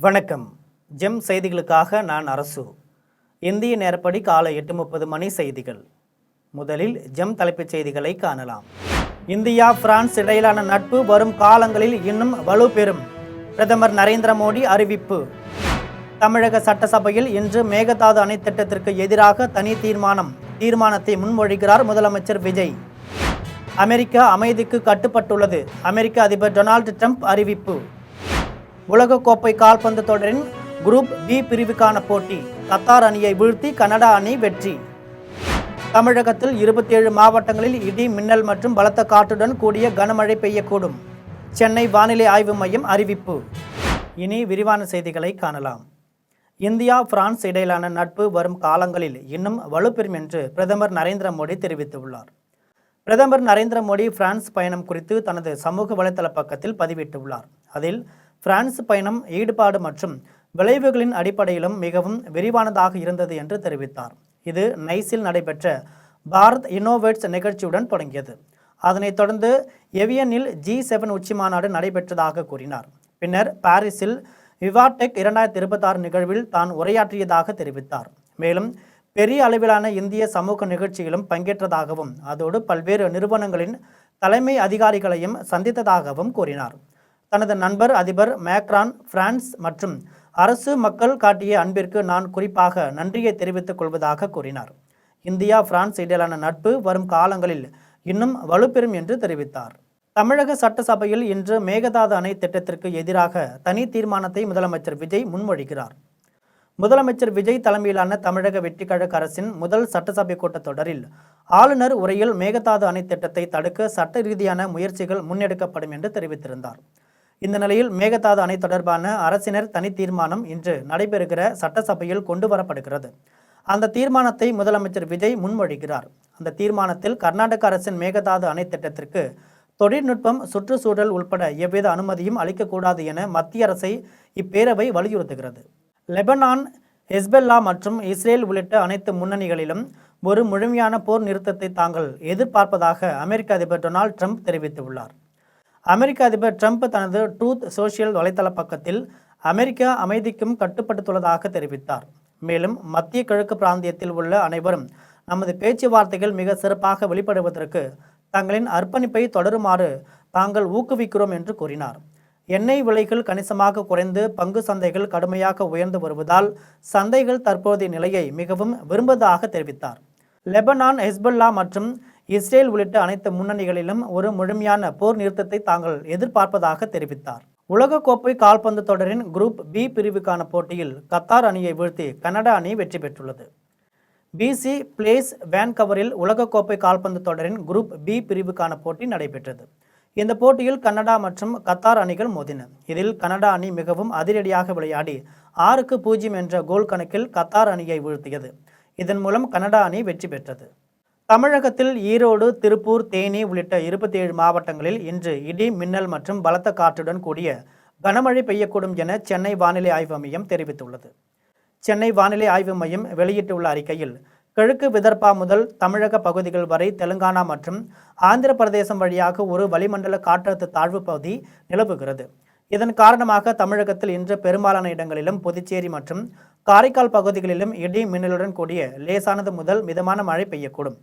வணக்கம். ஜெம் செய்திகளுக்காக நான் அரசு. இந்திய நேரப்படி காலை 8:30 மணி செய்திகள். முதலில் ஜெம் தலைப்புச் செய்திகளை காணலாம். இந்தியா பிரான்ஸ் இடையிலான நட்பு வரும் காலங்களில் இன்னும் வலுப்பெறும். பிரதமர் நரேந்திர மோடி அறிவிப்பு. தமிழக சட்டசபையில் இன்று மேகதாது அணை திட்டத்திற்கு எதிராக தனி தீர்மானத்தை முன்மொழிகிறார் முதலமைச்சர் விஜய். அமெரிக்கா அமைதிக்கு கட்டுப்பட்டுள்ளது. அமெரிக்க அதிபர் டொனால்டு ட்ரம்ப் அறிவிப்பு. உலகக்கோப்பை கால்பந்து தொடரின் குரூப் பி பிரிவுக்கான போட்டி. கத்தார் அணியை வீழ்த்தி கனடா அணி வெற்றி. தமிழகத்தில் 27 மாவட்டங்களில் இடி மின்னல் மற்றும் பலத்த காற்றுடன் கூடிய கனமழை பெய்யக்கூடும். சென்னை வானிலை ஆய்வு மையம் அறிவிப்பு. இனி விரிவான செய்திகளை காணலாம். இந்தியா பிரான்ஸ் இடையிலான நட்பு வரும் காலங்களில் இன்னும் வலுப்பெறும் என்று பிரதமர் நரேந்திர மோடி தெரிவித்துள்ளார். பிரதமர் நரேந்திர மோடி பிரான்ஸ் பயணம் குறித்து தனது சமூக வலைதள பக்கத்தில் பதிவிட்டுள்ளார். அதில் பிரான்ஸ் பயணம் ஈடுபாடு மற்றும் விளைவுகளின் அடிப்படையிலும் மிகவும் விரிவானதாக இருந்தது என்று தெரிவித்தார். இது நைஸில் நடைபெற்ற பாரத் இன்னோவேட்ஸ் நிகழ்ச்சியுடன் தொடங்கியது. அதனைத் தொடர்ந்து எவியனில் G7 உச்சிமாநாடு நடைபெற்றதாக கூறினார். பின்னர் பாரிஸில் விவாடெக் 2026 நிகழ்வில் தான் உரையாற்றியதாக தெரிவித்தார். மேலும் பெரிய அளவிலான இந்திய சமூக நிகழ்ச்சியிலும் பங்கேற்றதாகவும் அதோடு பல்வேறு நிறுவனங்களின் தலைமை அதிகாரிகளையும் சந்தித்ததாகவும் கூறினார். தனது நண்பர் அதிபர் மேக்ரான், பிரான்ஸ் மற்றும் அரசு மக்கள் காட்டிய அன்பிற்கு நான் குறிப்பாக நன்றியை தெரிவித்துக் கொள்வதாக கூறினார். இந்தியா பிரான்ஸ் இடையிலான நட்பு வரும் காலங்களில் இன்னும் வலுப்பெறும் என்று தெரிவித்தார். தமிழக சட்டசபையில் இன்று மேகதாது அணை திட்டத்திற்கு எதிராக தனி தீர்மானத்தை முதலமைச்சர் விஜய் முன்மொழிகிறார். முதலமைச்சர் விஜய் தலைமையிலான தமிழக வெற்றிக்கழக அரசின் முதல் சட்டசபை கூட்டத்தொடரில் ஆளுநர் உரையில் மேகதாது அணை திட்டத்தை தடுக்க சட்ட ரீதியான முயற்சிகள் முன்னெடுக்கப்படும் என்று தெரிவித்திருந்தார். இந்த நிலையில் மேகதாது அணை தொடர்பான அரசினர் தனி தீர்மானம் இன்று நடைபெறுகிற சட்டசபையில் கொண்டு வரப்படுகிறது. அந்த தீர்மானத்தை முதலமைச்சர் விஜய் முன்மொழிகிறார். அந்த தீர்மானத்தில் கர்நாடக அரசின் மேகதாது அணை திட்டத்திற்கு தொழில்நுட்பம், சுற்றுச்சூழல் உட்பட எவ்வித அனுமதியும் அளிக்கக்கூடாது என மத்திய அரசை இப்பேரவை வலியுறுத்துகிறது. லெபனான், ஹெஸ்பெல்லா மற்றும் இஸ்ரேல் உள்ளிட்ட அனைத்து முன்னணிகளிலும் ஒரு முழுமையான போர் நிறுத்தத்தை தாங்கள் எதிர்பார்ப்பதாக அமெரிக்க அதிபர் டொனால்டு ட்ரம்ப் தெரிவித்துள்ளார். அமெரிக்க அதிபர் ட்ரம்ப் தனது ட்ரூத் சோஷியல் வலைதள பக்கத்தில் அமெரிக்கா அமைதிக்கும் கட்டுப்பட்டுள்ளதாக தெரிவித்தார். மேலும் மத்திய கிழக்கு பிராந்தியத்தில் உள்ள அனைவரும் நமது பேச்சுவார்த்தைகள் மிக சிறப்பாக வெளிப்படுவதற்கு தங்களின் அர்ப்பணிப்பை தொடருமாறு தாங்கள் ஊக்குவிக்கிறோம் என்று கூறினார். எண்ணெய் விலைகள் கணிசமாக குறைந்து பங்கு சந்தைகள் கடுமையாக உயர்ந்து வருவதால் சந்தைகள் தற்போதைய நிலையை மிகவும் விரும்புவதாக தெரிவித்தார். லெபனான், ஹெஸ்பெல்லா மற்றும் இஸ்ரேல் உள்ளிட்ட அனைத்து முன்னணிகளிலும் ஒரு முழுமையான போர் நிறுத்தத்தை தாங்கள் எதிர்பார்ப்பதாக தெரிவித்தார். உலகக்கோப்பை கால்பந்து தொடரின் குரூப் பி பிரிவுக்கான போட்டியில் கத்தார் அணியை வீழ்த்தி கனடா அணி வெற்றி பெற்றுள்ளது. BC பிளேஸ் வான்கவரில் உலகக்கோப்பை கால்பந்து தொடரின் குரூப் பி பிரிவுக்கான போட்டி நடைபெற்றது. இந்த போட்டியில் கனடா மற்றும் கத்தார் அணிகள் மோதின. இதில் கனடா அணி மிகவும் அதிரடியாக விளையாடி 6-0 என்ற கோல் கணக்கில் கத்தார் அணியை வீழ்த்தியது. இதன் மூலம் கனடா அணி வெற்றி பெற்றது. தமிழகத்தில் ஈரோடு, திருப்பூர், தேனி உள்ளிட்ட 27 மாவட்டங்களில் இன்று இடி மின்னல் மற்றும் பலத்த காற்றுடன் கூடிய கனமழை பெய்யக்கூடும் என சென்னை வானிலை ஆய்வு மையம் தெரிவித்துள்ளது. சென்னை வானிலை ஆய்வு மையம் வெளியிட்டுள்ள அறிக்கையில், கிழக்கு விதர்பா முதல் தமிழக பகுதிகள் வரை தெலுங்கானா மற்றும் ஆந்திர பிரதேசம் வழியாக ஒரு வளிமண்டல காற்றழுத்த தாழ்வு பகுதி நிலவுகிறது. இதன் காரணமாக தமிழகத்தில் இன்று பெரும்பாலான இடங்களிலும் புதுச்சேரி மற்றும் காரைக்கால் பகுதிகளிலும் இடி மின்னலுடன் கூடிய லேசானது முதல் மிதமான மழை பெய்யக்கூடும்.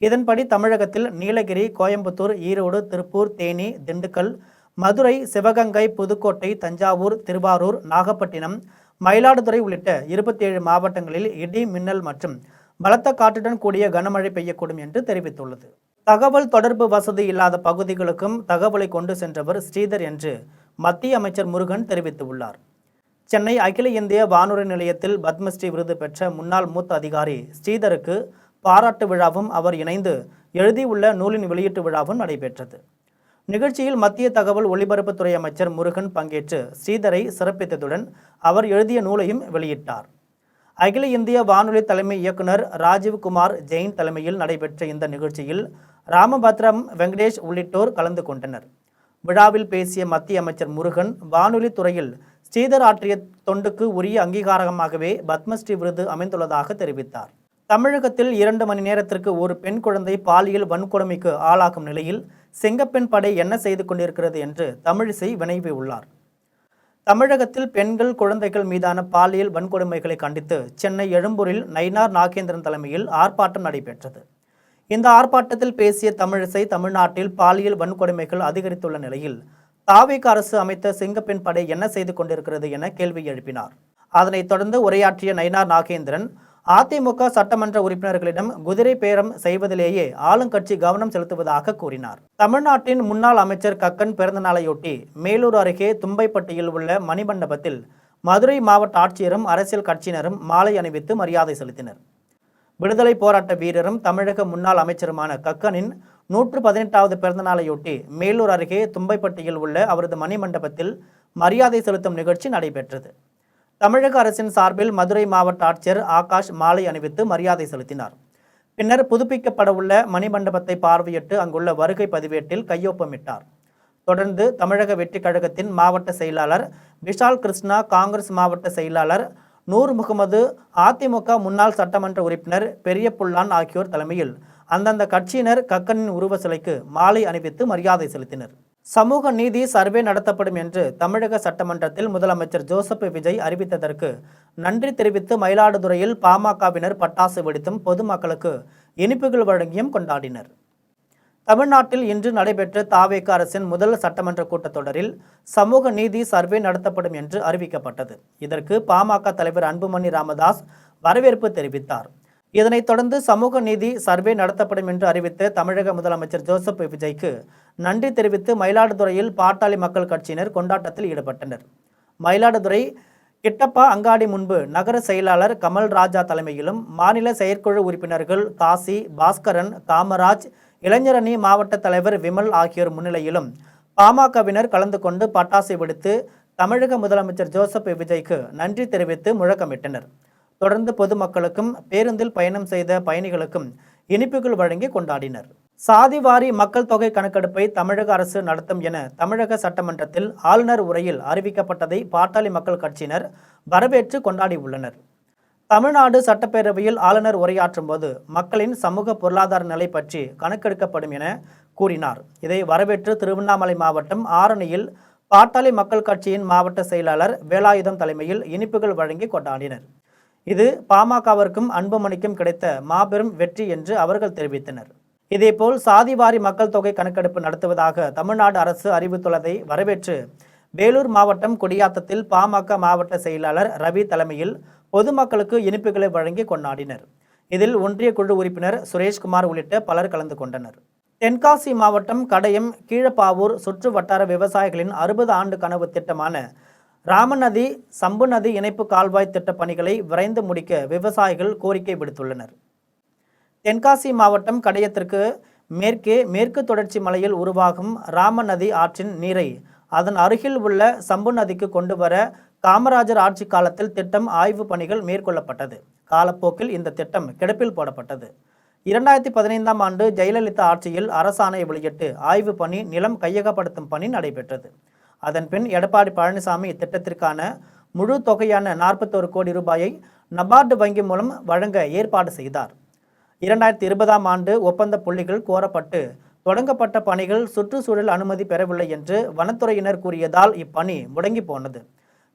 இதன்படி தமிழகத்தில் நீலகிரி, கோயம்புத்தூர், ஈரோடு, திருப்பூர், தேனி, திண்டுக்கல், மதுரை, சிவகங்கை, புதுக்கோட்டை, தஞ்சாவூர், திருவாரூர், நாகப்பட்டினம், மயிலாடுதுறை உள்ளிட்ட 27 மாவட்டங்களில் இடி மின்னல் மற்றும் பலத்த காற்றுடன் கூடிய கனமழை பெய்யக்கூடும் என்று தெரிவித்துள்ளது. தகவல் தொடர்பு வசதி இல்லாத பகுதிகளுக்கும் தகவலை கொண்டு சென்றவர் ஸ்ரீதர் என்று மத்திய அமைச்சர் முருகன் தெரிவித்துள்ளார். சென்னை அகில இந்திய வானொலி நிலையத்தில் பத்மஸ்ரீ விருது பெற்ற முன்னாள் மூத்த அதிகாரி ஸ்ரீதருக்கு பாராட்டு விழாவும் அவர் இணைந்து எழுதியுள்ள நூலின் வெளியீட்டு விழாவும் நடைபெற்றது. நிகழ்ச்சியில் மத்திய தகவல் ஒலிபரப்புத்துறை அமைச்சர் முருகன் பங்கேற்று ஸ்ரீதரை சிறப்பித்ததுடன் அவர் எழுதிய நூலையும் வெளியிட்டார். அகில இந்திய வானொலி தலைமை இயக்குனர் ராஜீவ்குமார் ஜெயின் தலைமையில் நடைபெற்ற இந்த நிகழ்ச்சியில் ராமபத்ரம், வெங்கடேஷ் உள்ளிட்டோர் கலந்து கொண்டனர். விழாவில் பேசிய மத்திய அமைச்சர் முருகன், வானொலி துறையில் ஸ்ரீதர் ஆற்றிய தொண்டுக்கு உரிய அங்கீகாரமாகவே பத்மஸ்ரீ விருது அமைந்துள்ளதாக தெரிவித்தார். தமிழகத்தில் 2 மணி நேரத்திற்கு ஒரு பெண் குழந்தை பாலியல் வன்கொடுமைக்கு ஆளாகும் நிலையில் செங்கப்பெண் படை என்ன செய்து கொண்டிருக்கிறது என்று தமிழிசை வினவியுள்ளார். தமிழகத்தில் பெண்கள் குழந்தைகள் மீதான பாலியல் வன்கொடுமைகளை கண்டித்து சென்னை எழும்பூரில் நயினார் நாகேந்திரன் தலைமையில் ஆர்ப்பாட்டம் நடைபெற்றது. இந்த ஆர்ப்பாட்டத்தில் பேசிய தமிழிசை, தமிழ்நாட்டில் பாலியல் வன்கொடுமைகள் அதிகரித்துள்ள நிலையில் தாவேக அரசு அமைத்த சிங்கப்பெண் படை என்ன செய்து கொண்டிருக்கிறது என கேள்வி எழுப்பினார். அதனைத் தொடர்ந்து உரையாற்றிய நயினார் நாகேந்திரன், அதிமுக சட்டமன்ற உறுப்பினர்களிடம் குதிரை பேரம் செய்வதிலேயே ஆளுங்கட்சி கவனம் செலுத்துவதாக கூறினார். தமிழ்நாட்டின் முன்னாள் அமைச்சர் கக்கன் பிறந்தநாளையொட்டி மேலூர் அருகே தும்பைப்பட்டியில் உள்ள மணிமண்டபத்தில் மதுரை மாவட்ட ஆட்சியரும் அரசியல் கட்சியினரும் மாலை அணிவித்து மரியாதை செலுத்தினர். விடுதலை போராட்ட வீரரும் தமிழக முன்னாள் அமைச்சருமான கக்கனின் 118வது பிறந்தநாளையொட்டி மேலூர் அருகே தும்பைப்பட்டியில் உள்ள அவரது மணிமண்டபத்தில் மரியாதை செலுத்தும் நிகழ்ச்சி நடைபெற்றது. தமிழக அரசின் சார்பில் மதுரை மாவட்ட ஆட்சியர் ஆகாஷ் மாலை அணிவித்து மரியாதை செலுத்தினார். பின்னர் புதுப்பிக்கப்படவுள்ள மணிமண்டபத்தை பார்வையிட்டு அங்குள்ள வருகை பதிவேட்டில் கையொப்பமிட்டார். தொடர்ந்து தமிழக வெற்றிக் கழகத்தின் மாவட்ட செயலாளர் விஷால் கிருஷ்ணா, காங்கிரஸ் மாவட்ட செயலாளர் நூர் முகமது, அதிமுக முன்னாள் சட்டமன்ற உறுப்பினர் பெரிய புல்லான் ஆகியோர் தலைமையில் அந்தந்த கட்சியினர் கக்கனின் உருவ சிலைக்கு மாலை அணிவித்து மரியாதை செலுத்தினர். சமூக நீதி சர்வே நடத்தப்படும் என்று தமிழக சட்டமன்றத்தில் முதலமைச்சர் ஜோசப் விஜய் அறிவித்ததற்கு நன்றி தெரிவித்து மயிலாடுதுறையில் பாமகவினர் பட்டாசு வெடித்தும் பொதுமக்களுக்கு இனிப்புகள் வழங்கியும் கொண்டாடினர். தமிழ்நாட்டில் இன்று நடைபெற்ற தாவேக அரசின் முதல் சட்டமன்ற கூட்டத்தொடரில் சமூக நீதி சர்வே நடத்தப்படும் என்று அறிவிக்கப்பட்டது. இதற்கு பாமக தலைவர் அன்புமணி ராமதாஸ் வரவேற்பு தெரிவித்தார். இதனைத் தொடர்ந்து சமூக நீதி சர்வே நடத்தப்படும் என்று அறிவித்த தமிழக முதலமைச்சர் ஜோசப் விஜய்க்கு நன்றி தெரிவித்து மயிலாடுதுறையில் பாட்டாளி மக்கள் கட்சியினர் கொண்டாட்டத்தில் ஈடுபட்டனர். மயிலாடுதுறை கிட்டப்பா அங்காடி முன்பு நகர செயலாளர் கமல் ராஜா தலைமையிலும் மாநில செயற்குழு உறுப்பினர்கள் காசி, பாஸ்கரன், காமராஜ், இளைஞரணி மாவட்ட தலைவர் விமல் ஆகியோர் முன்னிலையிலும் பாமகவினர் கலந்து கொண்டு பட்டாசு வெடித்து தமிழக முதலமைச்சர் ஜோசப் விஜய்க்கு நன்றி தெரிவித்து முழக்கமிட்டனர். தொடர்ந்து பொதுமக்களுக்கும் பேருந்தில் பயணம் செய்த பயணிகளுக்கும் இனிப்புகள் வழங்கி கொண்டாடினர். சாதிவாரி மக்கள் தொகை கணக்கெடுப்பை தமிழக அரசு நடத்தும் என தமிழக சட்டமன்றத்தில் ஆளுநர் உரையில் அறிவிக்கப்பட்டதை பாட்டாளி மக்கள் கட்சியினர் வரவேற்று கொண்டாடியுள்ளனர். தமிழ்நாடு சட்டப்பேரவையில் ஆளுநர் உரையாற்றும் போது மக்களின் சமூக பொருளாதார நிலை பற்றி கணக்கெடுக்கப்படும் என கூறினார். இதை வரவேற்று திருவண்ணாமலை மாவட்டம் ஆரணியில் பாட்டாளி மக்கள் கட்சியின் மாவட்ட செயலாளர் வேலாயுதம் தலைமையில் இனிப்புகள் வழங்கி கொண்டாடினர். இது பாமகவிற்கும் அன்புமணிக்கும் கிடைத்த மாபெரும் வெற்றி என்று அவர்கள் தெரிவித்தனர். இதேபோல் சாதிவாரி மக்கள் தொகை கணக்கெடுப்பு நடத்துவதாக தமிழ்நாடு அரசு அறிவித்துள்ளதை வரவேற்று வேலூர் மாவட்டம் குடியாத்தத்தில் பாமக மாவட்ட செயலாளர் ரவி தலைமையில் பொதுமக்களுக்கு இனிப்புகளை வழங்கி கொண்டாடினர். இதில் ஒன்றிய குழு உறுப்பினர் சுரேஷ்குமார் உள்ளிட்ட பலர் கலந்து கொண்டனர். தென்காசி மாவட்டம் கடையம் கீழப்பாவூர் சுற்று வட்டார விவசாயிகளின் 60 ஆண்டு கனவு திட்டமான ராமநதி சம்பு நதி இணைப்பு கால்வாய் திட்ட பணிகளை விரைந்து முடிக்க விவசாயிகள் கோரிக்கை விடுத்துள்ளனர். தென்காசி மாவட்டம் கடையத்திற்கு மேற்கே மேற்கு தொடர்ச்சி மலையில் உருவாகும் ராமநதி ஆற்றின் நீரை அதன் அருகில் உள்ள சம்பு நதிக்கு கொண்டு வர காமராஜர் ஆட்சி காலத்தில் திட்டம் ஆய்வு பணிகள் மேற்கொள்ளப்பட்டது. காலப்போக்கில் இந்த திட்டம் கிடப்பில் போடப்பட்டது. 2015ஆம் ஆண்டு ஜெயலலிதா ஆட்சியில் அரசாணை வெளியிட்டு ஆய்வு பணி, நிலம் கையகப்படுத்தும் பணி நடைபெற்றது. அதன்பின் எடப்பாடி பழனிசாமி இத்திட்டத்திற்கான முழு தொகையான 41 கோடி ரூபாயை நபார்டு வங்கி மூலம் வழங்க ஏற்பாடு செய்தார். 2020ஆம் ஆண்டு ஒப்பந்த புள்ளிகள் கோரப்பட்டு தொடங்கப்பட்ட பணிகள் சுற்றுச்சூழல் அனுமதி பெறவில்லை என்று வனத்துறையினர் கூறியதால் இப்பணி முடங்கி போனது.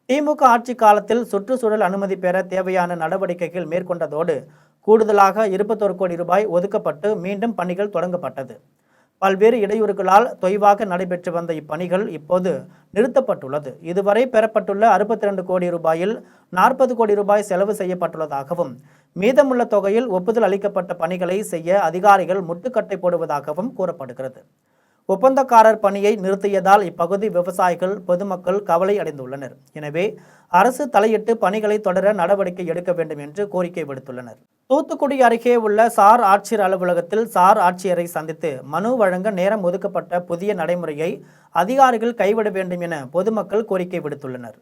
திமுக ஆட்சி காலத்தில் சுற்றுச்சூழல் அனுமதி பெற தேவையான நடவடிக்கைகள் மேற்கொண்டதோடு கூடுதலாக 21 கோடி ரூபாய் ஒதுக்கப்பட்டு மீண்டும் பணிகள் தொடங்கப்பட்டது. பல்வேறு இடையூறுகளால் தொய்வாக நடைபெற்று வந்த இப்பணிகள் இப்போது நிறுத்தப்பட்டுள்ளது. இதுவரை பெறப்பட்டுள்ள 62 கோடி ரூபாயில் 40 கோடி ரூபாய் செலவு செய்யப்பட்டுள்ளதாகவும் மீதமுள்ள தொகையில் ஒப்புதல் அளிக்கப்பட்ட பணிகளை செய்ய அதிகாரிகள் முட்டுக்கட்டை போடுவதாகவும் கூறப்படுகிறது. ஒப்பந்தக்காரர் பணியை நிறுத்தியதால் இப்பகுதி விவசாயிகள், பொதுமக்கள் கவலை அடைந்துள்ளனர். எனவே அரசு தலையிட்டு பணிகளை தொடர நடவடிக்கை எடுக்க வேண்டும் என்று கோரிக்கை விடுத்துள்ளனர். தூத்துக்குடி அருகே உள்ள சார் ஆட்சியர் அலுவலகத்தில் சார் ஆட்சியரை சந்தித்து மனு வழங்க நேரம் ஒதுக்கப்பட்ட புதிய நடைமுறையை அதிகாரிகள் கைவிட வேண்டும் என பொதுமக்கள் கோரிக்கை விடுத்துள்ளனர்.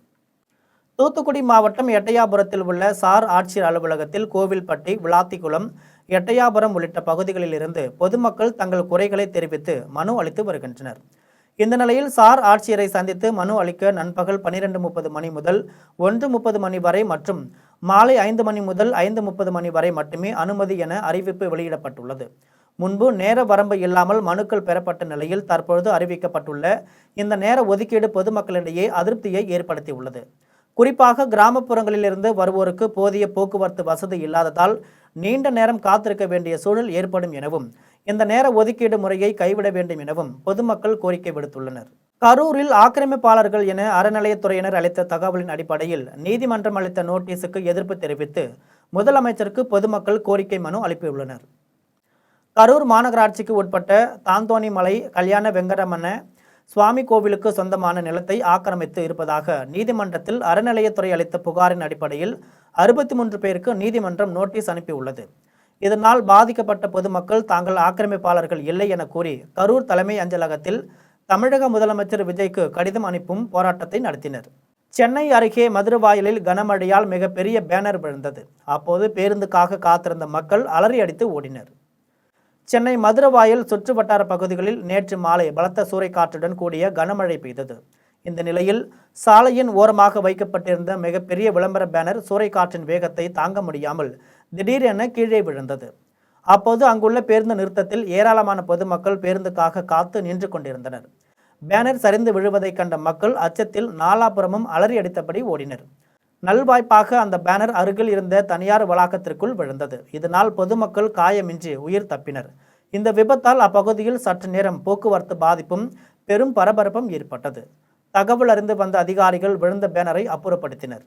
தூத்துக்குடி மாவட்டம் எட்டயாபுரத்தில் உள்ள சார் ஆட்சியர் அலுவலகத்தில் கோவில்பட்டி, விளாத்திக்குளம், எட்டயாபுரம் உள்ளிட்ட பகுதிகளில் இருந்து பொதுமக்கள் தங்கள் குறைகளை தெரிவித்து மனு அளித்து வருகின்றனர். இந்த நிலையில் சார் ஆட்சியரை சந்தித்து மனு அளிக்க நண்பகல் 12:30 மணி முதல் 1:30 மணி வரை மற்றும் மாலை 5 மணி முதல் 5:30 மணி வரை மட்டுமே அனுமதி என அறிவிப்பு வெளியிடப்பட்டுள்ளது. முன்பு நேர வரம்பு இல்லாமல் மனுக்கள் பெறப்பட்ட நிலையில் தற்பொழுது அறிவிக்கப்பட்டுள்ள இந்த நேர ஒதுக்கீடு பொதுமக்களிடையே அதிருப்தியை ஏற்படுத்தியுள்ளது. குறிப்பாக கிராமப்புறங்களிலிருந்து வருவோருக்கு போதிய போக்குவரத்து வசதி இல்லாததால் நீண்ட நேரம் காத்திருக்க வேண்டிய சூழல் ஏற்படும் எனவும் இந்த நேர ஒதுக்கீடு முறையை கைவிட வேண்டும் எனவும் பொதுமக்கள் கோரிக்கை விடுத்துள்ளனர். கரூரில் ஆக்கிரமிப்பாளர்கள் என அறநிலையத்துறையினர் அளித்த தகவலின் அடிப்படையில் நீதிமன்றம் அளித்த நோட்டீஸுக்கு எதிர்ப்பு தெரிவித்து முதலமைச்சருக்கு பொதுமக்கள் கோரிக்கை மனு அளிப்பியுள்ளனர். கரூர் மாநகராட்சிக்கு உட்பட்ட தாந்தோணிமலை கல்யாண வெங்கடமன சுவாமி கோவிலுக்கு சொந்தமான நிலத்தை ஆக்கிரமித்து இருப்பதாக நீதிமன்றத்தில் அறநிலையத்துறை அளித்த புகாரின் அடிப்படையில் 63 பேருக்கு நீதிமன்றம் நோட்டீஸ் அனுப்பியுள்ளது. இதனால் பாதிக்கப்பட்ட பொதுமக்கள் தாங்கள் ஆக்கிரமிப்பாளர்கள் இல்லை என கூறி கரூர் தலைமை அஞ்சலகத்தில் தமிழக முதலமைச்சர் விஜய்க்கு கடிதம் அனுப்பும் போராட்டத்தை நடத்தினர். சென்னை அருகே மதுரவாயலில் கனமழையால் மிகப்பெரிய பேனர் விழுந்தது. அப்போது பேருந்துக்காக காத்திருந்த மக்கள் அலறி அடித்து ஓடினர். சென்னை மதுரவாயல் சுற்று வட்டார பகுதிகளில் நேற்று மாலை பலத்த சூறைக்காற்றுடன் கூடிய கனமழை பெய்தது. இந்த நிலையில் சாலையின் ஓரமாக வைக்கப்பட்டிருந்த மிகப்பெரிய விளம்பர பேனர் சூறைக்காற்றின் வேகத்தை தாங்க முடியாமல் திடீரென கீழே விழுந்தது. அப்போது அங்குள்ள பேருந்து நிறுத்தத்தில் ஏராளமான பொதுமக்கள் பேருந்துக்காக காத்து நின்று கொண்டிருந்தனர். பேனர் சரிந்து விழுவதை கண்ட மக்கள் அச்சத்தில் நாலாபுரமும் அலறி அடித்தபடி ஓடினர். நல்வாய்ப்பாக அந்த பேனர் அருகில் இருந்த தனியார் வளாகத்திற்குள் விழுந்தது. இதனால் பொதுமக்கள் காயமின்றி உயிர் தப்பினர். இந்த விபத்தால் அப்பகுதியில் சற்று நேரம் போக்குவரத்து பாதிப்பும் பெரும் பரபரப்பும் ஏற்பட்டது. தகவல் அறிந்து வந்த அதிகாரிகள் விழுந்த பேனரை அப்புறப்படுத்தினர்.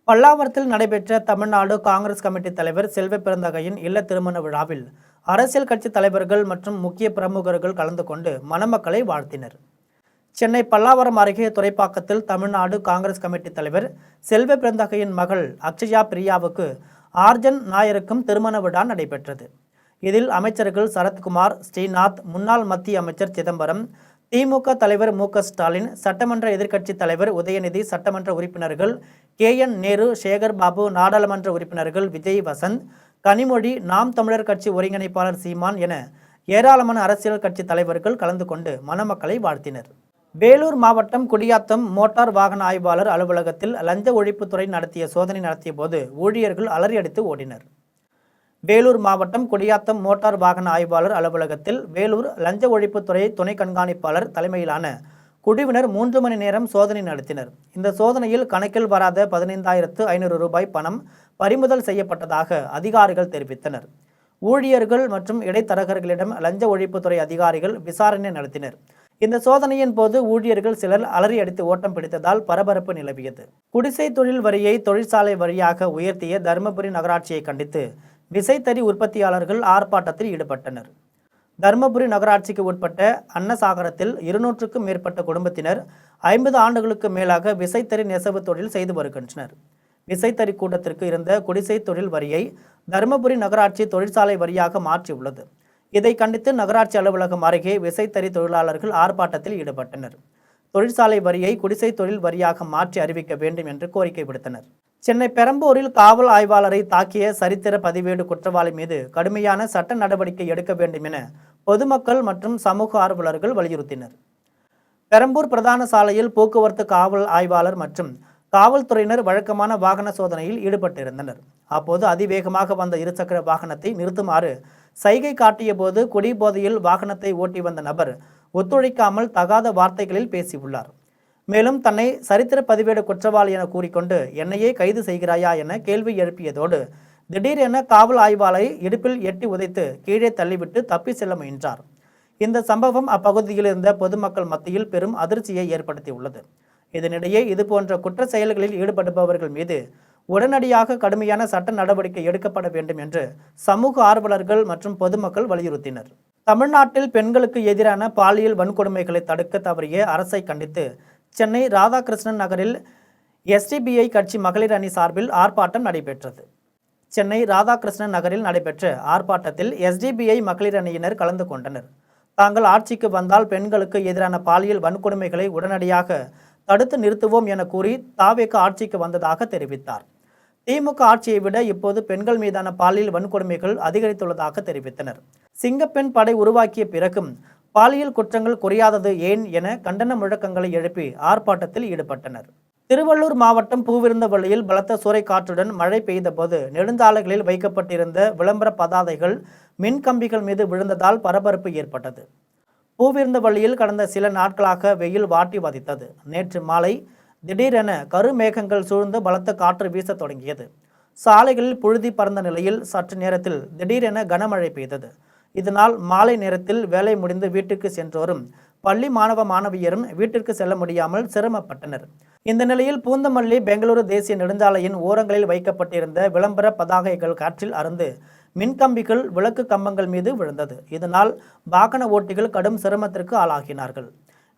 பல்லாவரத்தில் நடைபெற்ற தமிழ்நாடு காங்கிரஸ் கமிட்டி தலைவர் செல்வ பெருந்தகையின் இல்ல திருமண விழாவில் அரசியல் கட்சி தலைவர்கள் மற்றும் முக்கிய பிரமுகர்கள் கலந்து கொண்டு மணமக்களை வாழ்த்தினர். சென்னை பல்லாவரம் அருகே துறைப்பாக்கத்தில் தமிழ்நாடு காங்கிரஸ் கமிட்டி தலைவர் செல்வ பெருந்தகையின் மகள் அக்ஷயா பிரியாவுக்கு ஆர்ஜன் நாயருக்கும் திருமண விழா நடைபெற்றது. இதில் அமைச்சர்கள் சரத்குமார், ஸ்ரீநாத், முன்னாள் மத்திய அமைச்சர் சிதம்பரம், திமுக தலைவர் மு.க. ஸ்டாலின், சட்டமன்ற எதிர்க்கட்சி தலைவர் உதயநிதி, சட்டமன்ற உறுப்பினர்கள் கே.என். நேரு, சேகர் பாபு, நாடாளுமன்ற உறுப்பினர்கள் விஜய் வசந்த், கனிமொழி, நாம் தமிழர் கட்சி ஒருங்கிணைப்பாளர் சீமான் என ஏராளமான அரசியல் கட்சி தலைவர்கள் கலந்து கொண்டு மணமக்களை வாழ்த்தினர். வேலூர் மாவட்டம் குடியாத்தம் மோட்டார் வாகன ஆய்வாளர் அலுவலகத்தில் லஞ்ச ஒழிப்புத்துறை நடத்திய சோதனை நடத்திய போது ஊழியர்கள் அலறி அடித்து ஓடினர். வேலூர் மாவட்டம் குடியாத்தம் மோட்டார் வாகன ஆய்வாளர் அலுவலகத்தில் வேலூர் லஞ்ச ஒழிப்புத்துறை துணை கண்காணிப்பாளர் தலைமையிலான குழுவினர் 3 மணி நேரம் சோதனை நடத்தினர். இந்த சோதனையில் கணக்கில் வராத 15,500 ரூபாய் பணம் பறிமுதல் செய்யப்பட்டதாக அதிகாரிகள் தெரிவித்தனர். ஊழியர்கள் மற்றும் இடைத்தரகர்களிடம் லஞ்ச ஒழிப்புத்துறை அதிகாரிகள் விசாரணை நடத்தினர். இந்த சோதனையின் போது ஊழியர்கள் சிலர் அலறி அடித்து ஓட்டம் பிடித்ததால் பரபரப்பு நிலவியது. குடிசை தொழில் வரியை தொழிற்சாலை வரியாக உயர்த்திய தருமபுரி நகராட்சியை கண்டித்து விசைத்தறி உற்பத்தியாளர்கள் ஆர்ப்பாட்டத்தில் ஈடுபட்டனர். தருமபுரி நகராட்சிக்கு உட்பட்ட அன்னசாகரத்தில் 200க்கும் மேற்பட்ட குடும்பத்தினர் 50 ஆண்டுகளுக்கு மேலாக விசைத்தறி நெசவு தொழில் செய்து வருகின்றனர். விசைத்தறி கூட்டத்திற்கு இருந்த குடிசை தொழில் வரியை தருமபுரி நகராட்சி தொழிற்சாலை வரியாக மாற்றியுள்ளது. இதை கண்டித்து நகராட்சி அலுவலகம் அருகே விசைத்தறி தொழிலாளர்கள் ஆர்ப்பாட்டத்தில் ஈடுபட்டனர். தொழிற்சாலை வரியை குடிசை தொழில் வரியாக மாற்றி அறிவிக்க வேண்டும் என்று கோரிக்கை விடுத்தனர். சென்னை பெரம்பூரில் காவல் ஆய்வாளரை தாக்கிய சரித்திர பதிவேடு குற்றவாளி மீது கடுமையான சட்ட நடவடிக்கை எடுக்க வேண்டும் என பொதுமக்கள் மற்றும் சமூக ஆர்வலர்கள் வலியுறுத்தினர். பெரம்பூர் பிரதான சாலையில் போக்குவரத்து காவல் ஆய்வாளர் மற்றும் காவல்துறையினர் வழக்கமான வாகன சோதனையில் ஈடுபட்டிருந்தனர். அப்போது அதிவேகமாக வந்த இருசக்கர வாகனத்தை நிறுத்துமாறு சைகை காட்டிய போது குடிபோதையில் வாகனத்தை ஓட்டி வந்த நபர் ஒத்துழைக்காமல் தகாத வார்த்தைகளில் பேசியுள்ளார். மேலும் தன்னை சரித்திர பதிவேடு குற்றவாளி என கூறிக்கொண்டு என்னையே கைது செய்கிறாயா என கேள்வி எழுப்பியதோடு திடீரென காவல் ஆய்வாளரை இடுப்பில் எட்டி உதைத்து கீழே தள்ளிவிட்டு தப்பி செல்ல முயன்றார். இந்த சம்பவம் அப்பகுதியில் இருந்த பொதுமக்கள் மத்தியில் பெரும் அதிர்ச்சியை ஏற்படுத்தியுள்ளது. இதனிடையே இதுபோன்ற குற்ற செயல்களில் ஈடுபடுபவர்கள் மீது உடனடியாக கடுமையான சட்ட நடவடிக்கை எடுக்கப்பட வேண்டும் என்று சமூக ஆர்வலர்கள் மற்றும் பொதுமக்கள் வலியுறுத்தினர். தமிழ்நாட்டில் பெண்களுக்கு எதிரான பாலியல் வன்கொடுமைகளை தடுக்க தவறிய அரசை கண்டித்து சென்னை ராதாகிருஷ்ணன் நகரில் எஸ்டிபிஐ கட்சி மகளிர் அணி சார்பில் ஆர்ப்பாட்டம் நடைபெற்றது. சென்னை ராதாகிருஷ்ணன் நகரில் நடைபெற்ற ஆர்ப்பாட்டத்தில் எஸ்டிபிஐ மகளிர் அணியினர் கலந்து கொண்டனர். தாங்கள் ஆட்சிக்கு வந்தால் பெண்களுக்கு எதிரான பாலியல் வன்கொடுமைகளை உடனடியாக தடுத்து நிறுத்துவோம் என கூறி தாவேக ஆட்சிக்கு வந்ததாக தெரிவித்தார். திமுக ஆட்சியை விட இப்போது பெண்கள் மீதான பாலியல் வன்கொடுமைகள் அதிகரித்துள்ளதாக தெரிவித்தனர். சிங்கப்பெண் படை உருவாக்கிய பிறகும் பாலியல் குற்றங்கள் குறையாதது ஏன் என கண்டன முழக்கங்களை எழுப்பி ஆர்ப்பாட்டத்தில் ஈடுபட்டனர். திருவள்ளூர் மாவட்டம் பூவிருந்தவள்ளியில் பலத்த சூறைக்காற்றுடன் மழை பெய்தபோது நெடுஞ்சாலைகளில் வைக்கப்பட்டிருந்த விளம்பர பதாதைகள் மின்கம்பிகள் மீது விழுந்ததால் பரபரப்பு ஏற்பட்டது. பூவிருந்தவள்ளியில் கடந்த சில நாட்களாக வெயில் வாட்டி வதைத்தது. நேற்று மாலை திடீரென கருமேகங்கள் சூழ்ந்து பலத்த காற்று வீசத் தொடங்கியது. சாலைகளில் புழுதி பறந்த நிலையில் சற்று நேரத்தில் திடீரென கனமழை பெய்தது. இதனால் மாலை நேரத்தில் வேலை முடிந்து வீட்டுக்கு சென்றோரும் பள்ளி மாணவ மாணவியரும் வீட்டிற்கு செல்ல முடியாமல் சிரமப்பட்டனர். இந்த நிலையில் பூந்தமல்லி பெங்களூரு தேசிய நெடுஞ்சாலையின் ஓரங்களில் வைக்கப்பட்டிருந்த விளம்பர பதாகைகள் காற்றில் அறுந்து மின்கம்பிகள் விளக்கு கம்பங்கள் மீது விழுந்தது. இதனால் வாகன ஓட்டிகள் கடும் சிரமத்திற்கு ஆளாகினார்கள்.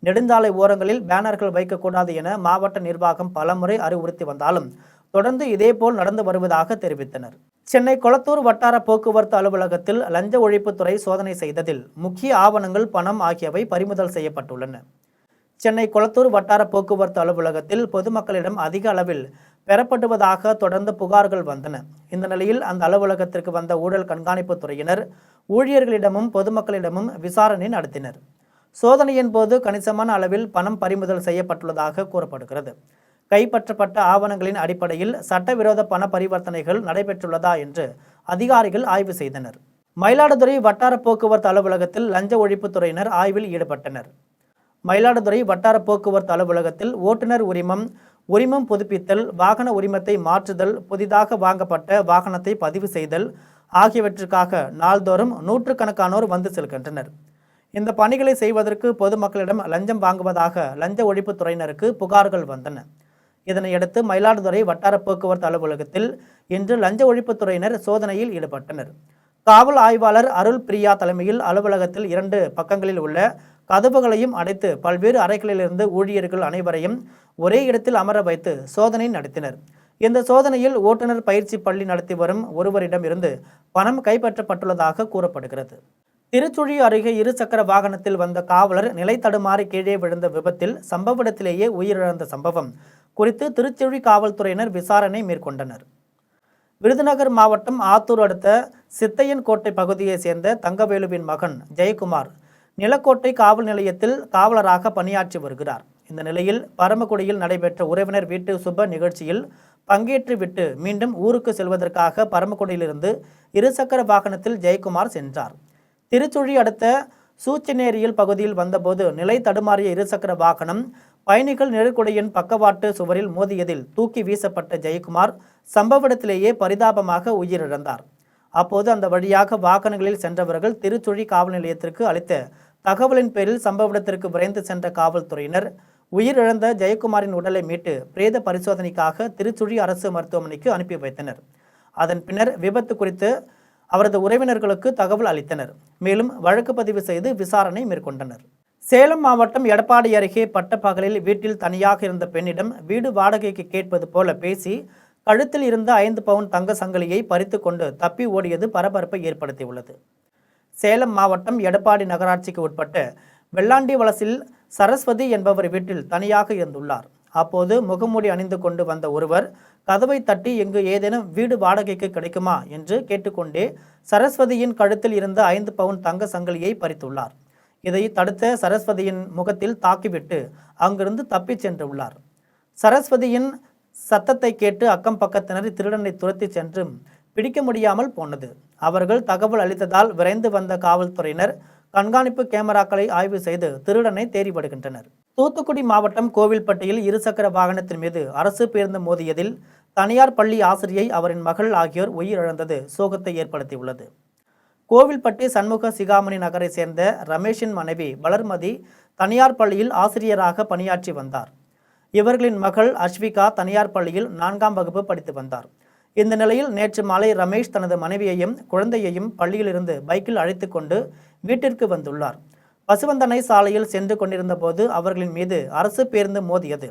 நெடுஞ்சாலை ஓரங்களில் பேனர்கள் வைக்கக்கூடாது என மாவட்ட நிர்வாகம் பலமுறை அறிவுறுத்தி வந்தாலும் தொடர்ந்து இதேபோல் நடந்து வருவதாக தெரிவித்தனர். சென்னை கொளத்தூர் வட்டார போக்குவரத்து அலுவலகத்தில் லஞ்ச ஒழிப்புத்துறை சோதனை செய்ததில் முக்கிய ஆவணங்கள், பணம் ஆகியவை பறிமுதல் செய்யப்பட்டுள்ளன. சென்னை கொளத்தூர் வட்டார போக்குவரத்து அலுவலகத்தில் பொதுமக்களிடம் அதிக அளவில் பெறப்படுவதாக தொடர்ந்து புகார்கள் வந்தன. இந்த நிலையில் அந்த அலுவலகத்திற்கு வந்த ஊழல் கண்காணிப்பு துறையினர் ஊழியர்களிடமும் பொதுமக்களிடமும் விசாரணை நடத்தினர். சோதனையின் போது கணிசமான அளவில் பணம் பறிமுதல் செய்யப்பட்டுள்ளதாக கூறப்படுகிறது. கைப்பற்றப்பட்ட ஆவணங்களின் அடிப்படையில் சட்டவிரோத பண பரிவர்த்தனைகள் நடைபெற்றுள்ளதா என்று அதிகாரிகள் ஆய்வு செய்தனர். மயிலாடுதுறை வட்டார போக்குவரத்து அலுவலகத்தில் லஞ்ச ஒழிப்புத்துறையினர் ஆய்வில் ஈடுபட்டனர். மயிலாடுதுறை வட்டார போக்குவரத்து அலுவலகத்தில் ஓட்டுநர் உரிமம் புதுப்பித்தல், வாகன உரிமத்தை மாற்றுதல், புதிதாக வாங்கப்பட்ட வாகனத்தை பதிவு செய்தல் ஆகியவற்றுக்காக நாள்தோறும் நூற்றுக்கணக்கானோர் வந்து செல்கின்றனர். இந்த பணிகளை செய்வதற்கு பொதுமக்களிடம் லஞ்சம் வாங்குவதாக லஞ்ச ஒழிப்புத்துறையினருக்கு புகார்கள் வந்தன. இதனையடுத்து மயிலாடுதுறை வட்டார போக்குவரத்து அலுவலகத்தில் இன்று லஞ்ச ஒழிப்புத்துறையினர் சோதனையில் ஈடுபட்டனர். காவல் ஆய்வாளர் அருள் பிரியா தலைமையில் அலுவலகத்தில் 2 பக்கங்களில் உள்ள கதவுகளையும் அடைத்து பல்வேறு அறைகளிலிருந்து ஊழியர்கள் அனைவரையும் ஒரே இடத்தில் அமர வைத்து சோதனை நடத்தினர். இந்த சோதனையில் ஓட்டுநர் பயிற்சி பள்ளி நடத்தி வரும் ஒருவரிடம் இருந்து பணம் கைப்பற்றப்பட்டுள்ளதாக கூறப்படுகிறது. திருச்சுழி அருகே 2 சக்கர வாகனத்தில் வந்த காவலர் நிலை தடுமாறி கீழே விழுந்த விபத்தில் சம்பவ இடத்திலேயே உயிரிழந்த சம்பவம் குறித்து திருச்சுழி காவல்துறையினர் விசாரணை மேற்கொண்டனர். விருதுநகர் மாவட்டம் ஆத்தூர் அடுத்த சித்தையன்கோட்டை பகுதியைச் சேர்ந்த தங்கவேலுவின் மகன் ஜெயக்குமார் நிலக்கோட்டை காவல் நிலையத்தில் காவலராக பணியாற்றி வருகிறார். இந்த நிலையில் பரமக்குடியில் நடைபெற்ற உறவினர் வீட்டு சுப நிகழ்ச்சியில் பங்கேற்றுவிட்டு மீண்டும் ஊருக்கு செல்வதற்காக பரமக்குடியிலிருந்து 2 சக்கர வாகனத்தில் ஜெயக்குமார் சென்றார். திருச்சுழி அடுத்த சூச்சனேரியில் பகுதியில் வந்தபோது நிலை தடுமாறிய 2 சக்கர வாகனம் பயணிகள் நிழற்குடையின் பக்கவாட்டு சுவரில் மோதியதில் தூக்கி வீசப்பட்ட ஜெயக்குமார் சம்பவ இடத்திலேயே பரிதாபமாக உயிரிழந்தார். அப்போது அந்த வழியாக வாகனங்களில் சென்றவர்கள் திருச்சுழி காவல் நிலையத்திற்கு அளித்த தகவலின் பேரில் சம்பவ இடத்திற்கு விரைந்து சென்ற காவல்துறையினர் உயிரிழந்த ஜெயக்குமாரின் உடலை மீட்டு பிரேத பரிசோதனைக்காக திருச்சுழி அரசு மருத்துவமனைக்கு அனுப்பி வைத்தனர். அதன் பின்னர் விபத்து குறித்து அவரது உறவினர்களுக்கு தகவல் அளித்தனர். மேலும் வழக்கு பதிவு செய்து விசாரணை மேற்கொண்டனர். சேலம் மாவட்டம் எடப்பாடி அருகே பட்டப்பகலில் வீட்டில் தனியாக இருந்த பெண்ணிடம் வீடு வாடகைக்கு கேட்பது போல பேசி கழுத்தில் இருந்த 5 பவுன் தங்க சங்கிலியை பறித்து கொண்டு தப்பி ஓடியது பரபரப்பை ஏற்படுத்தியுள்ளது. சேலம் மாவட்டம் எடப்பாடி நகராட்சிக்கு உட்பட்ட வெள்ளாண்டி வலசில் சரஸ்வதி என்பவர் வீட்டில் தனியாக இருந்துள்ளார். அப்போது முகமூடி அணிந்து கொண்டு வந்த ஒருவர் கதவை தட்டி இங்கு ஏதேனும் வீடு வாடகைக்கு கிடைக்குமா என்று கேட்டுக்கொண்டே சரஸ்வதியின் கழுத்தில் இருந்த 5 பவுன் தங்க சங்கிலியை பறித்துள்ளார். இதை தடுத்த சரஸ்வதியின் முகத்தில் தாக்கிவிட்டு அங்கிருந்து தப்பிச் சென்றுள்ளார். சரஸ்வதியின் சத்தத்தை கேட்டு அக்கம் பக்கத்தினர் திருடனை துரத்தி சென்றும் பிடிக்க முடியாமல் போனது. அவர்கள் தகவல் அளித்ததால் விரைந்து வந்த காவல்துறையினர் கண்காணிப்பு கேமராக்களை ஆய்வு செய்து திருடனை தேடி வருகின்றனர். தூத்துக்குடி மாவட்டம் கோவில்பட்டியில் 2 சக்கர வாகனத்தின் மீது அரசு பேருந்து மோதியதில் தனியார் பள்ளி ஆசிரியை, அவரின் மகள் ஆகியோர் உயிரிழந்தது சோகத்தை ஏற்படுத்தியுள்ளது. கோவில்பட்டி சண்முக சிகாமணி நகரை சேர்ந்த ரமேஷின் மனைவி வளர்மதி தனியார் பள்ளியில் ஆசிரியராக பணியாற்றி வந்தார். இவர்களின் மகள் அஸ்விகா தனியார் பள்ளியில் 4ஆம் வகுப்பு படித்து வந்தார். இந்த நிலையில் நேற்று மாலை ரமேஷ் தனது மனைவியையும் குழந்தையையும் பள்ளியிலிருந்து பைக்கில் அழைத்து கொண்டு வீட்டிற்கு வந்துள்ளார். பசுவந்தனை சாலையில் சென்று கொண்டிருந்த போது அவர்களின் மீது அரசு பேருந்து மோதியது.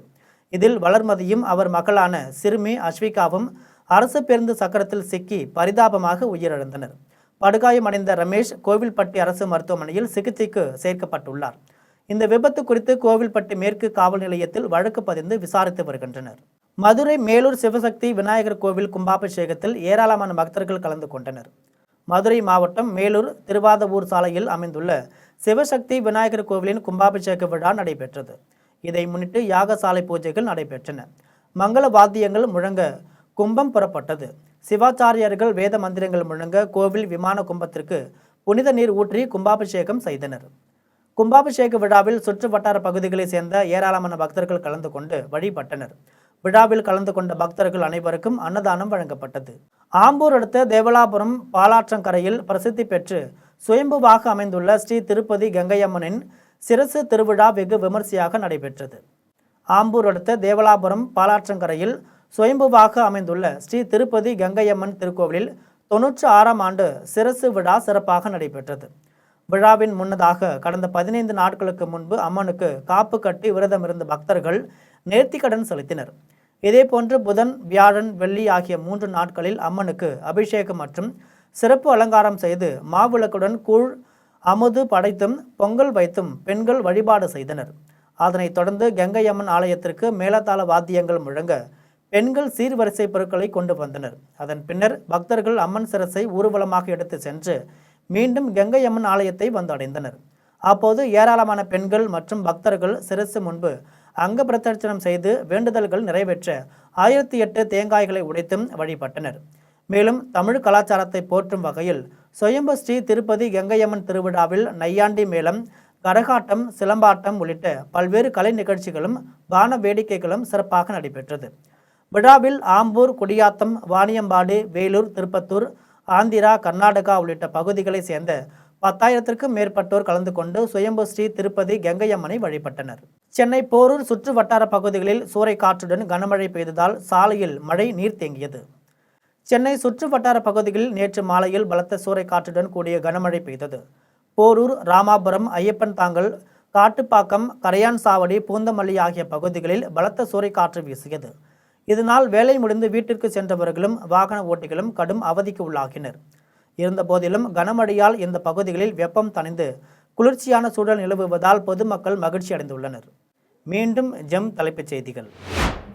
இதில் வளர்மதியும் அவர் மகளான சிறுமி அஸ்விகாவும் அரசு பேருந்து சக்கரத்தில் சிக்கி பரிதாபமாக உயிரிழந்தனர். படுகாயமடைந்த ரமேஷ் கோவில்பட்டி அரசு மருத்துவமனையில் சிகிச்சைக்கு சேர்க்கப்பட்டுள்ளார். இந்த விபத்து குறித்து கோவில்பட்டி மேற்கு காவல் நிலையத்தில் வழக்கு பதிந்து விசாரித்து வருகின்றனர். மதுரை மேலூர் சிவசக்தி விநாயகர் கோவில் கும்பாபிஷேகத்தில் ஏராளமான பக்தர்கள் கலந்து கொண்டனர். மதுரை மாவட்டம் மேலூர் திருவாதவூர் சாலையில் அமைந்துள்ள சிவசக்தி விநாயகர் கோவிலின் கும்பாபிஷேக விழா நடைபெற்றது. இதை முன்னிட்டு யாகசாலை பூஜைகள் நடைபெற்றன. மங்கள வாத்தியங்கள் முழங்க கும்பம் புறப்பட்டது. சிவாச்சாரியர்கள் வேத மந்திரங்கள் முழங்க கோவில் விமான கும்பத்திற்கு புனித நீர் ஊற்றி கும்பாபிஷேகம் செய்தனர். கும்பாபிஷேக விழாவில் சுற்று வட்டார பகுதிகளைச் சேர்ந்த ஏராளமான பக்தர்கள் கலந்து கொண்டு வழிபட்டனர். விழாவில் கலந்து கொண்ட பக்தர்கள் அனைவருக்கும் அன்னதானம் வழங்கப்பட்டது. ஆம்பூர் அடுத்த தேவலாபுரம் பாலாற்றங்கரையில் பிரசித்தி பெற்று சுயம்புவாக அமைந்துள்ள ஸ்ரீ திருப்பதி கங்கையம்மனின் சிரசு திருவிழா வெகு விமர்சையாக நடைபெற்றது. ஆம்பூர் அடுத்த தேவலாபுரம் பாலாற்றங்கரையில் சுயம்புவாக அமைந்துள்ள ஸ்ரீ திருப்பதி கங்கையம்மன் திருக்கோவிலில் 96ஆம் ஆண்டு சிரசு விழா சிறப்பாக நடைபெற்றது. விழாவின் முன்னதாக கடந்த 15 நாட்களுக்கு முன்பு அம்மனுக்கு காப்பு கட்டி விரதமிருந்த பக்தர்கள் நேர்த்திக்கடன் செலுத்தினர். இதேபோன்று புதன், வியாழன், வெள்ளி ஆகிய 3 நாட்களில் அம்மனுக்கு அபிஷேகம் மற்றும் சிறப்பு அலங்காரம் செய்து மாவிளக்குடன் கூழ் அமுது படைத்தும் பொங்கல் வைத்தும் பெண்கள் வழிபாடு செய்தனர். அதனைத் தொடர்ந்து கங்கையம்மன் ஆலயத்திற்கு மேளதாள வாத்தியங்கள் முழங்க பெண்கள் சீர்வரிசை பொருட்களை கொண்டு வந்தனர். அதன் பின்னர் பக்தர்கள் அம்மன் சிரசை ஊர்வலமாக எடுத்து சென்று மீண்டும் கங்கையம்மன் ஆலயத்தை வந்தடைந்தனர். அப்போது ஏராளமான பெண்கள் மற்றும் பக்தர்கள் சிரசு முன்பு அங்க பிரதட்சணம் செய்து வேண்டுதல்கள் நிறைவேற்ற 1008 தேங்காய்களை உடைத்தும் வழிபட்டனர். மேலும் தமிழ் கலாச்சாரத்தை போற்றும் வகையில் சுயம்பு ஸ்ரீ திருப்பதி கங்கையம்மன் திருவிழாவில் நையாண்டி மேளம், கரகாட்டம், சிலம்பாட்டம் உள்ளிட்ட பல்வேறு கலை நிகழ்ச்சிகளும் வான வேடிக்கைகளும் சிறப்பாக நடைபெற்றது. விழாவில் ஆம்பூர், குடியாத்தம், வாணியம்பாடி, வேலூர், திருப்பத்தூர், ஆந்திரா, கர்நாடகா உள்ளிட்ட பகுதிகளைச் சேர்ந்த 10,000க்கும் மேற்பட்டோர் கலந்து கொண்டு சுயம்பு ஸ்ரீ திருப்பதி கங்கையம்மனை வழிபட்டனர். சென்னை போரூர் சுற்று வட்டார பகுதிகளில் சூறைக்காற்றுடன் கனமழை பெய்ததால் சாலையில் மழை நீர் தேங்கியது. சென்னை சுற்று வட்டார பகுதிகளில் நேற்று மாலையில் பலத்த சூறைக்காற்றுடன் கூடிய கனமழை பெய்தது. போரூர், ராமாபுரம், ஐயப்பன் தாங்கல், காட்டுப்பாக்கம், கரையான் சாவடி, பூந்தமல்லி ஆகிய பகுதிகளில் பலத்த சூறைக்காற்று வீசியது. இதனால் வேலை முடிந்து வீட்டிற்கு சென்றவர்களும் வாகன ஓட்டிகளும் கடும் அவதிக்கு உள்ளாகினர். இருந்தபோதிலும் கனமழையால் இந்த பகுதிகளில் வெப்பம் தணிந்து குளிர்ச்சியான சூழல் நிலவுவதால் பொதுமக்கள் மகிழ்ச்சி அடைந்துள்ளனர். மீண்டும் ஜெம் தலைப்புச் செய்திகள்.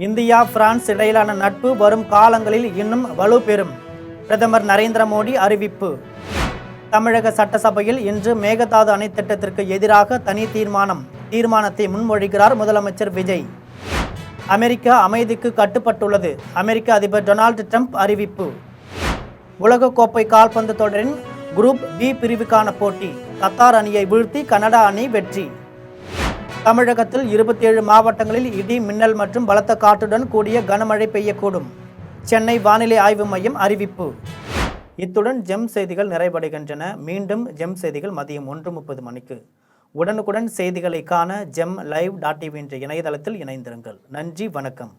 இந்தியா பிரான்ஸ் இடையிலான நட்பு வரும் காலங்களில் இன்னும் வலுப்பெறும். பிரதமர் நரேந்திர மோடி அறிவிப்பு. தமிழக சட்டசபையில் இன்று மேகதாது அணை திட்டத்திற்கு எதிராக தனி தீர்மானத்தை முன்மொழிகிறார் முதலமைச்சர் விஜய். அமெரிக்கா அமைதிக்கு கட்டுப்பட்டுள்ளது. அமெரிக்க அதிபர் டொனால்டு ட்ரம்ப் அறிவிப்பு. உலகக்கோப்பை கால்பந்து தொடரின் குரூப் பி பிரிவுக்கான போட்டி. கத்தார் அணியை வீழ்த்தி கனடா அணி வெற்றி. தமிழகத்தில் 27 மாவட்டங்களில் இடி, மின்னல் மற்றும் பலத்த காற்றுடன் கூடிய கனமழை பெய்யக்கூடும். சென்னை வானிலை ஆய்வு மையம் அறிவிப்பு. இத்துடன் ஜெம் செய்திகள் நிறைவடைகின்றன. மீண்டும் ஜெம் செய்திகள் மதியம் 1:30 மணிக்கு. உடனுக்குடன் செய்திகளை காண GemLive.tv என்ற இணையதளத்தில் இணைந்திருங்கள். நன்றி, வணக்கம்.